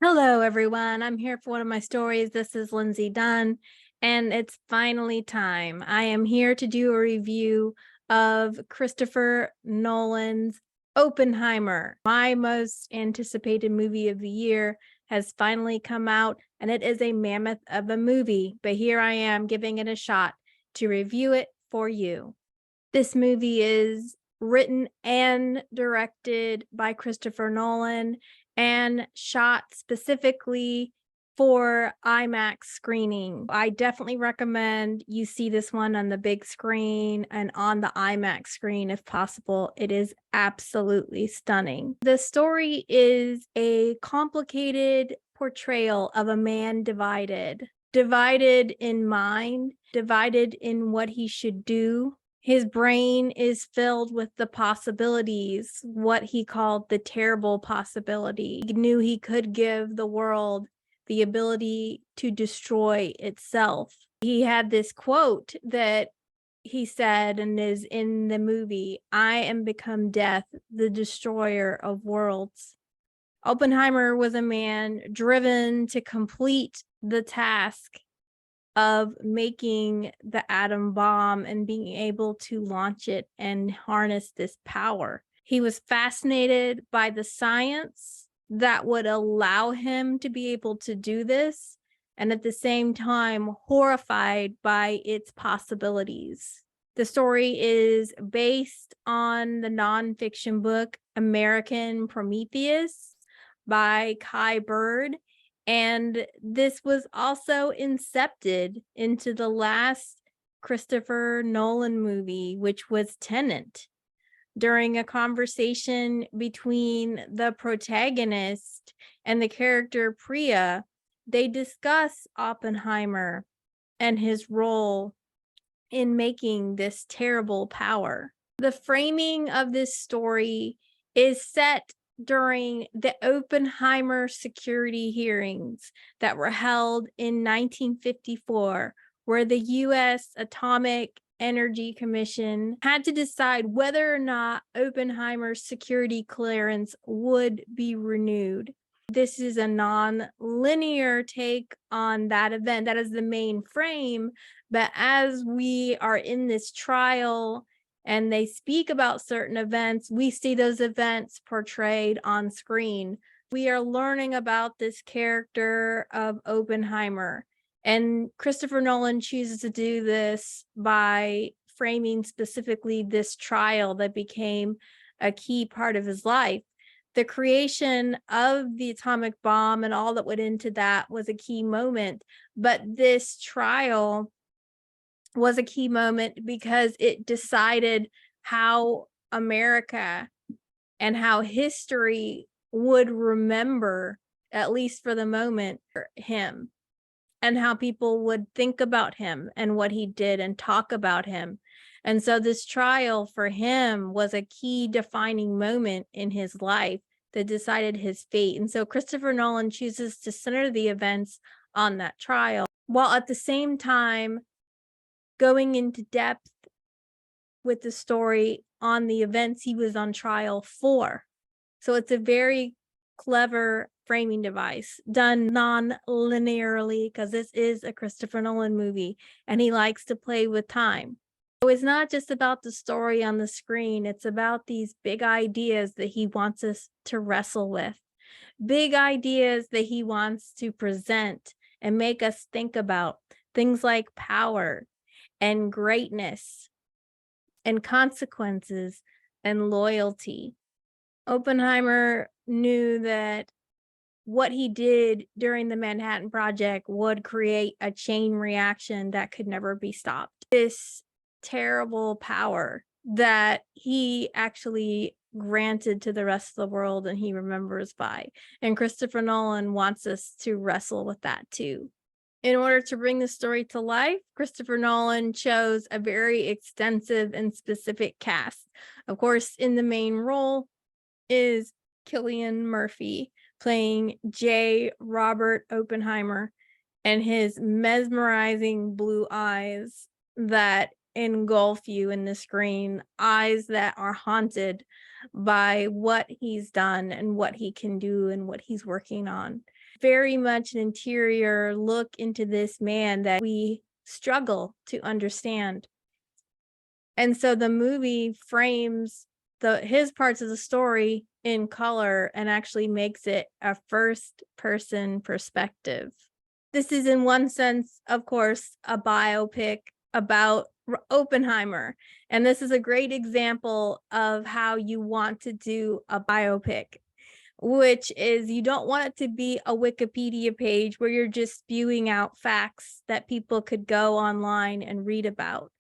Hello, everyone. I'm here for one of my stories. This is Lindsay Dunn, and it's finally time. I am here to do a review of Christopher Nolan's Oppenheimer. My most anticipated movie of the year has finally come out, and it is a mammoth of a movie, but here I am giving it a shot to review it for you. This movie is written and directed by Christopher Nolan and shot specifically for IMAX screening. I definitely recommend you see this one on the big screen and on the IMAX screen if possible. It is absolutely stunning. The story is a complicated portrayal of a man divided in mind, divided in what he should do. His brain is filled with the possibilities, what he called the terrible possibility. He knew he could give the world the ability to destroy itself. He had this quote that he said and is in the movie, "I am become death, the destroyer of worlds." Oppenheimer was a man driven to complete the task of making the atom bomb and being able to launch it and harness this power. He was fascinated by the science that would allow him to be able to do this, and at the same time, horrified by its possibilities. The story is based on the nonfiction book American Prometheus by Kai Bird. And this was also incepted into the last Christopher Nolan movie, which was Tenet. During a conversation between the protagonist and the character Priya, they discuss Oppenheimer and his role in making this terrible power. The framing of this story is set during the Oppenheimer security hearings that were held in 1954, where the U.S. Atomic Energy Commission had to decide whether or not Oppenheimer's security clearance would be renewed. This is a non-linear take on that event. That is the main frame. But as we are in this trial and they speak about certain events, we see those events portrayed on screen. We are learning about this character of Oppenheimer. And Christopher Nolan chooses to do this by framing specifically this trial that became a key part of his life. The creation of the atomic bomb and all that went into that was a key moment. But this trial was a key moment because it decided how America and how history would remember, at least for the moment, him, and how people would think about him and what he did and talk about him. And so this trial for him was a key defining moment in his life that decided his fate. And so Christopher Nolan chooses to center the events on that trial, while at the same time going into depth with the story on the events he was on trial for. So it's a very clever framing device done non-linearly, because this is a Christopher Nolan movie and he likes to play with time. So it's not just about the story on the screen, it's about these big ideas that he wants us to wrestle with, big ideas that he wants to present and make us think about, things like power and greatness and consequences and loyalty. Oppenheimer knew that what he did during the Manhattan Project would create a chain reaction that could never be stopped. This terrible power that he actually granted to the rest of the world and he remembers by. And Christopher Nolan wants us to wrestle with that too. In order to bring the story to life, Christopher Nolan chose a very extensive and specific cast. Of course, in the main role is Cillian Murphy playing J. Robert Oppenheimer, and his mesmerizing blue eyes that engulf you in the screen, eyes that are haunted by what he's done and what he can do and what he's working on. Very much an interior look into this man that we struggle to understand. And so the movie frames his parts of the story in color and actually makes it a first person perspective. This is in one sense, of course, a biopic about Oppenheimer. And this is a great example of how you want to do a biopic, which is you don't want it to be a Wikipedia page where you're just spewing out facts that people could go online and read about.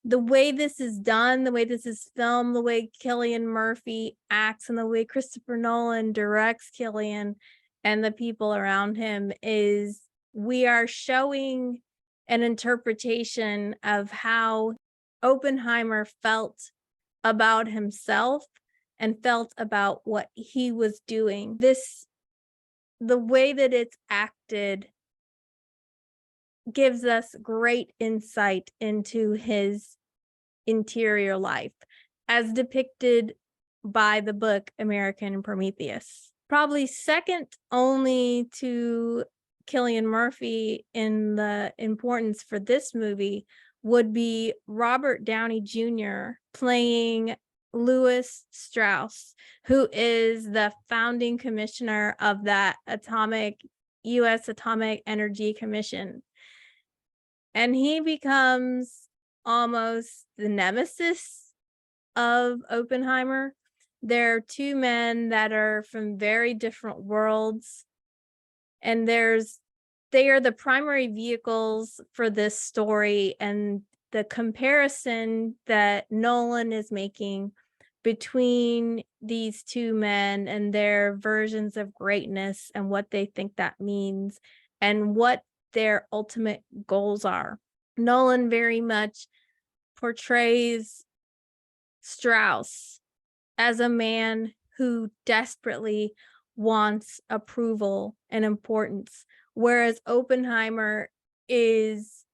The way this is done, the way this is filmed, the way Cillian Murphy acts, and the way Christopher Nolan directs Cillian and the people around him is we are showing an interpretation of how Oppenheimer felt about himself and felt about what he was doing. The way that it's acted gives us great insight into his interior life as depicted by the book American Prometheus. Probably second only to Cillian Murphy in the importance for this movie would be Robert Downey Jr. playing Louis Strauss, who is the founding commissioner of that U.S. Atomic Energy Commission. And he becomes almost the nemesis of Oppenheimer. There are two men that are from very different worlds, and they are the primary vehicles for this story, and the comparison that Nolan is making between these two men and their versions of greatness and what they think that means and what their ultimate goals are. Nolan very much portrays Strauss as a man who desperately wants approval and importance, whereas Oppenheimer is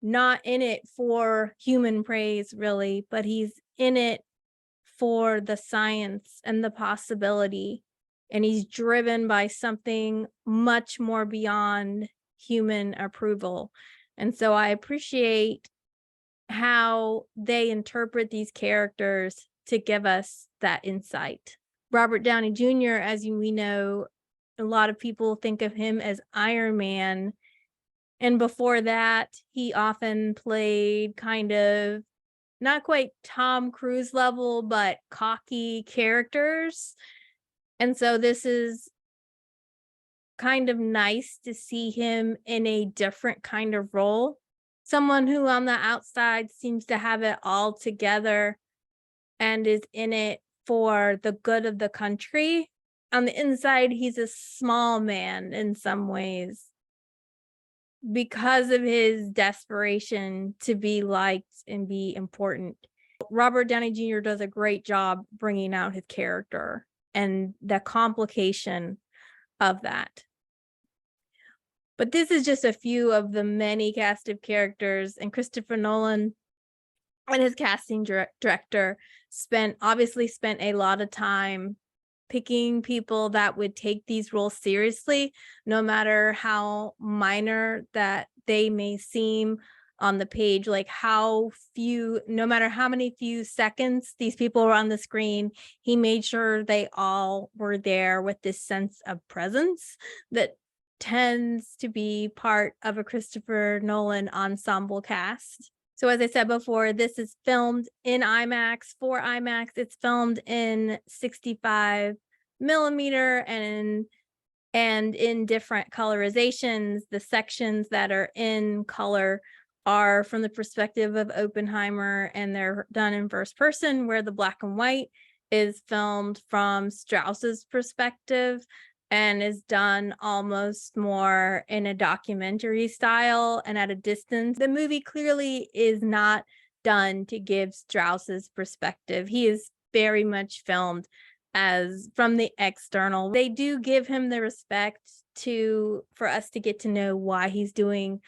not in it for human praise, really, but he's in it for the science and the possibility. And he's driven by something much more beyond human approval. And so I appreciate how they interpret these characters to give us that insight. Robert Downey Jr., as we know, a lot of people think of him as Iron Man. And before that, he often played kind of not quite Tom Cruise level, but cocky characters. And so this is kind of nice to see him in a different kind of role. Someone who on the outside seems to have it all together and is in it for the good of the country. On the inside, he's a small man in some ways because of his desperation to be liked and be important. Robert Downey Jr. does a great job bringing out his character and the complication of that. But this is just a few of the many cast of characters, and Christopher Nolan and his casting director obviously spent a lot of time picking people that would take these roles seriously, no matter how minor that they may seem on the page, like no matter how many few seconds these people were on the screen, he made sure they all were there with this sense of presence that tends to be part of a Christopher Nolan ensemble cast. So as I said before, this is filmed in IMAX for IMAX. It's filmed in 65 millimeter and in different colorizations. The sections that are in color are from the perspective of Oppenheimer, and they're done in first person, where the black and white is filmed from Strauss's perspective and is done almost more in a documentary style and at a distance. The movie clearly is not done to give Strauss's perspective. He is very much filmed as from the external. They do give him the respect for us to get to know why he's doing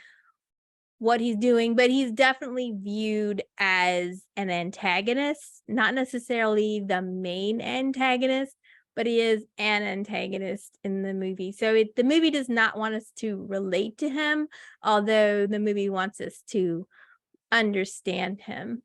what he's doing, but he's definitely viewed as an antagonist, not necessarily the main antagonist, but he is an antagonist in the movie. So the movie does not want us to relate to him, although the movie wants us to understand him.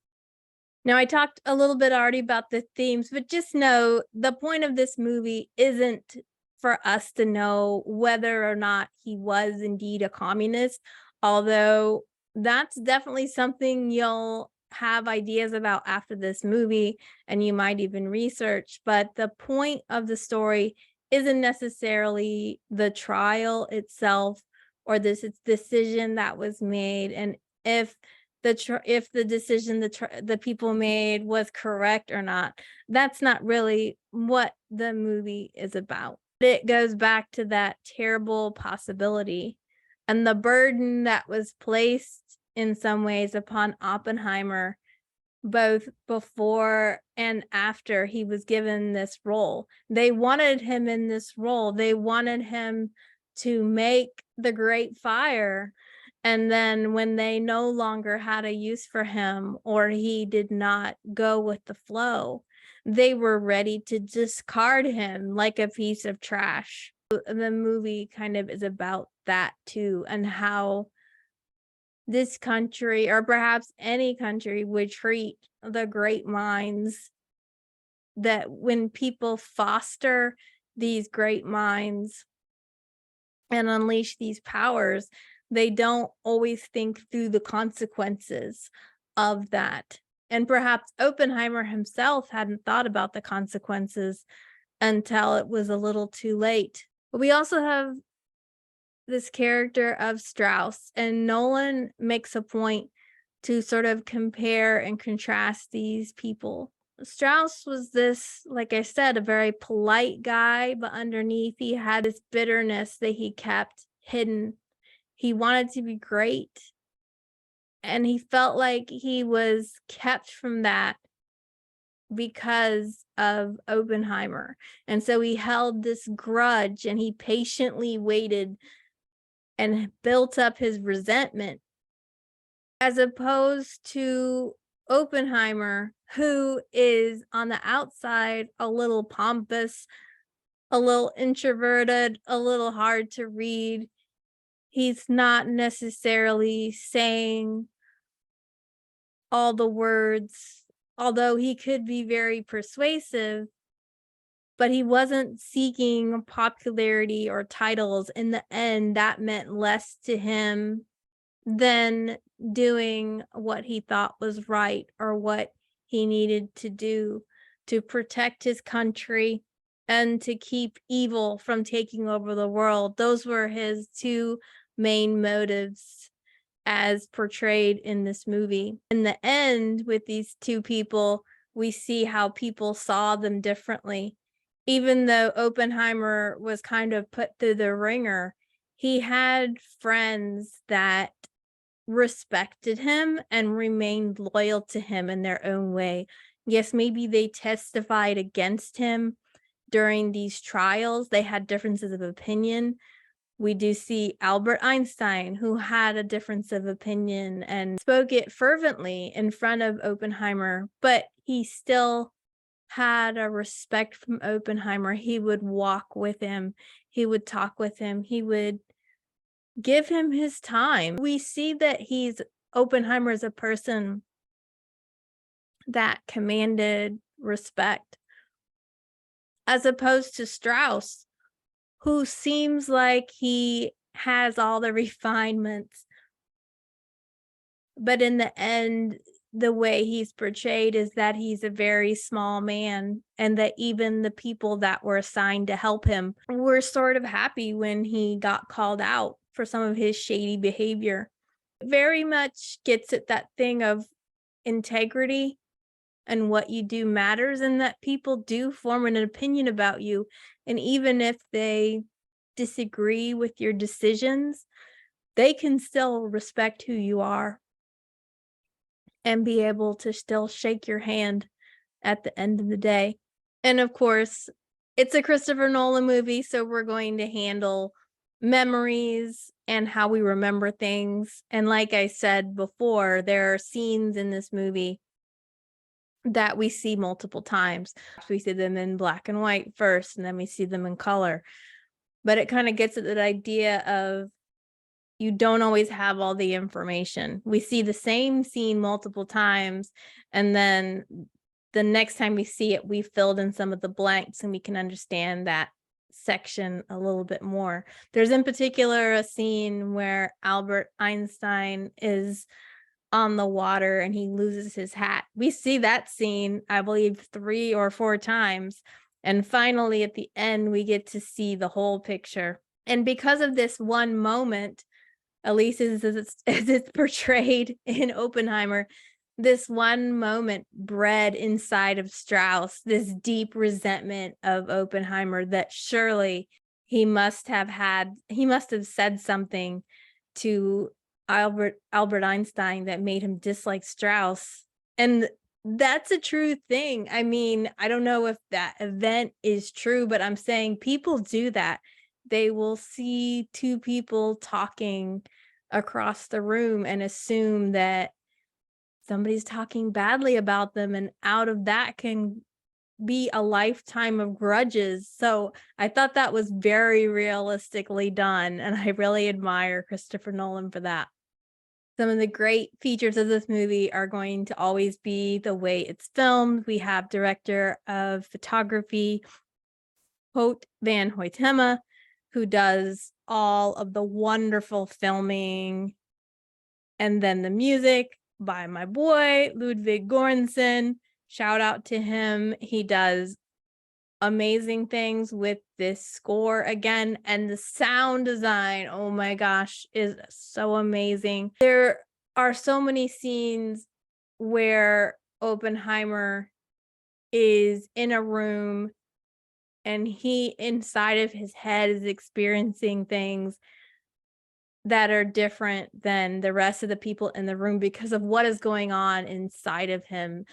Now, I talked a little bit already about the themes, but just know the point of this movie isn't for us to know whether or not he was indeed a communist, although that's definitely something you'll have ideas about after this movie, and you might even research. But the point of the story isn't necessarily the trial itself or this decision that was made, and if the decision the people made was correct or not. That's not really what the movie is about. It goes back to that terrible possibility and the burden that was placed in some ways upon Oppenheimer, both before and after he was given this role. They wanted him in this role. They wanted him to make the great fire. And then when they no longer had a use for him, or he did not go with the flow, they were ready to discard him like a piece of trash. The movie kind of is about that too, and how this country, or perhaps any country, would treat the great minds, that when people foster these great minds and unleash these powers, they don't always think through the consequences of that. And perhaps Oppenheimer himself hadn't thought about the consequences until it was a little too late. But we also have this character of Strauss, and Nolan makes a point to sort of compare and contrast these people. Strauss was this, like I said, a very polite guy, but underneath he had this bitterness that he kept hidden. He wanted to be great, and he felt like he was kept from that because of Oppenheimer. And so he held this grudge, and he patiently waited and built up his resentment, as opposed to Oppenheimer, who is on the outside a little pompous, a little introverted, a little hard to read. He's not necessarily saying all the words, although he could be very persuasive, but he wasn't seeking popularity or titles. In the end, that meant less to him than doing what he thought was right or what he needed to do to protect his country and to keep evil from taking over the world. Those were his two main motives as portrayed in this movie. In the end, with these two people, we see how people saw them differently. Even though Oppenheimer was kind of put through the ringer, he had friends that respected him and remained loyal to him in their own way. Yes, maybe they testified against him during these trials. They had differences of opinion. We do see Albert Einstein, who had a difference of opinion and spoke it fervently in front of Oppenheimer, but he still had a respect from Oppenheimer. He would walk with him. He would talk with him. He would give him his time. We see that Oppenheimer is a person that commanded respect, as opposed to Strauss, who seems like he has all the refinements, but in the end, the way he's portrayed is that he's a very small man, and that even the people that were assigned to help him were sort of happy when he got called out for some of his shady behavior. Very much gets at that thing of integrity, and what you do matters, and that people do form an opinion about you. And even if they disagree with your decisions, they can still respect who you are and be able to still shake your hand at the end of the day. And of course, it's a Christopher Nolan movie, so we're going to handle memories and how we remember things. And like I said before, there are scenes in this movie that we see multiple times. We see them in black and white first, and then we see them in color. But it kind of gets at that idea of you don't always have all the information. We see the same scene multiple times, and then the next time we see it, we filled in some of the blanks and we can understand that section a little bit more. There's in particular a scene where Albert Einstein is on the water and he loses his hat. We see that scene, I believe, 3 or 4 times. And finally, at the end, we get to see the whole picture. And because of this one moment, at least as it's portrayed in Oppenheimer, this one moment bred inside of Strauss this deep resentment of Oppenheimer that surely he must have said something to Albert Einstein that made him dislike Strauss. And that's a true thing. I mean, I don't know if that event is true, but I'm saying people do that. They will see 2 people talking across the room and assume that somebody's talking badly about them, and out of that can be a lifetime of grudges. So I thought that was very realistically done, and I really admire Christopher Nolan for that. Some of the great features of this movie are going to always be the way it's filmed. We have director of photography, Hoyt van Hoytema, who does all of the wonderful filming, and then the music by my boy, Ludwig Göransson. Shout out to him. He does amazing things with this score again, and the sound design, oh my gosh, is so amazing. There are so many scenes where Oppenheimer is in a room and he inside of his head is experiencing things that are different than the rest of the people in the room because of what is going on inside of him.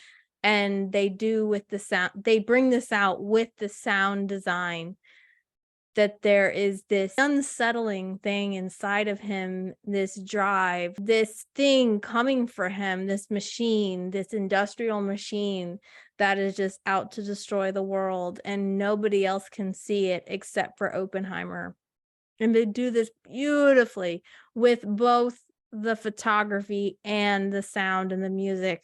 And they do with the sound, they bring this out with the sound design, that there is this unsettling thing inside of him, this drive, this thing coming for him, this machine, this industrial machine that is just out to destroy the world, and nobody else can see it except for Oppenheimer. And they do this beautifully with both the photography and the sound and the music.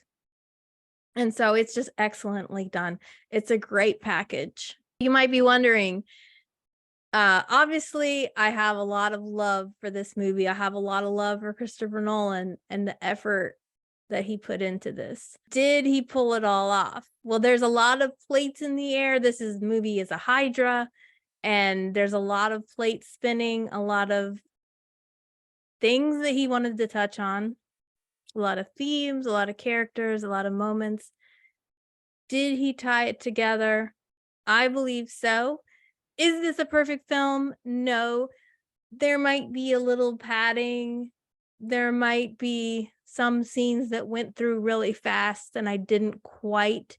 And so it's just excellently done. It's a great package. You might be wondering, obviously I have a lot of love for this movie. I have a lot of love for Christopher Nolan and the effort that he put into this. Did he pull it all off? Well, there's a lot of plates in the air. This movie is a hydra. And there's a lot of plates spinning, a lot of things that he wanted to touch on, a lot of themes, a lot of characters, a lot of moments. Did he tie it together? I believe so. Is this a perfect film? No. There might be a little padding. There might be some scenes that went through really fast and I didn't quite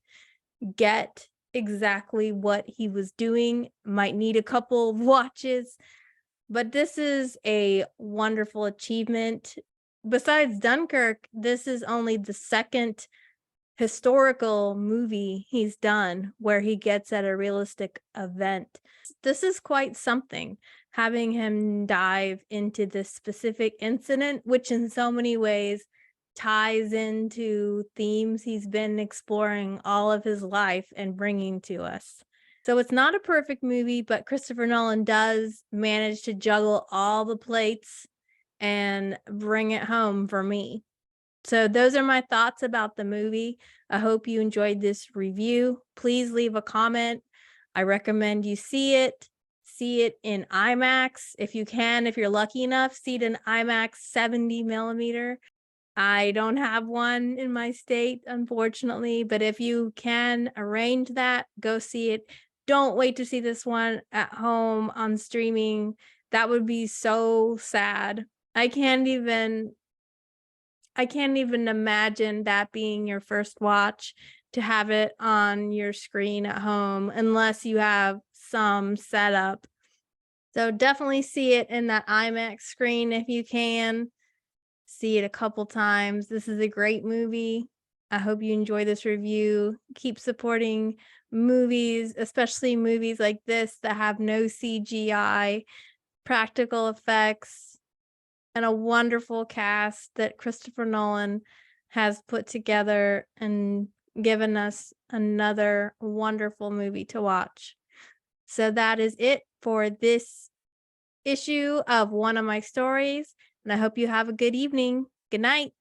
get exactly what he was doing. Might need a couple of watches, but this is a wonderful achievement. Besides Dunkirk, this is only the second historical movie he's done where he gets at a realistic event. This is quite something, having him dive into this specific incident, which in so many ways ties into themes he's been exploring all of his life and bringing to us. So it's not a perfect movie, but Christopher Nolan does manage to juggle all the plates and bring it home for me. So those are my thoughts about the movie. I hope you enjoyed this review. Please leave a comment. I recommend you see it in IMAX if you can. If you're lucky enough, see it in IMAX 70 millimeter. I don't have one in my state, unfortunately, but if you can arrange that, go see it. Don't wait to see this one at home on streaming. That would be so sad. I can't even imagine that being your first watch, to have it on your screen at home, unless you have some setup. So definitely see it in that IMAX screen if you can. See it a couple times. This is a great movie. I hope you enjoy this review. Keep supporting movies, especially movies like this that have no CGI, practical effects, and a wonderful cast that Christopher Nolan has put together and given us another wonderful movie to watch. So that is it for this issue of One of My Stories, and I hope you have a good evening. Good night.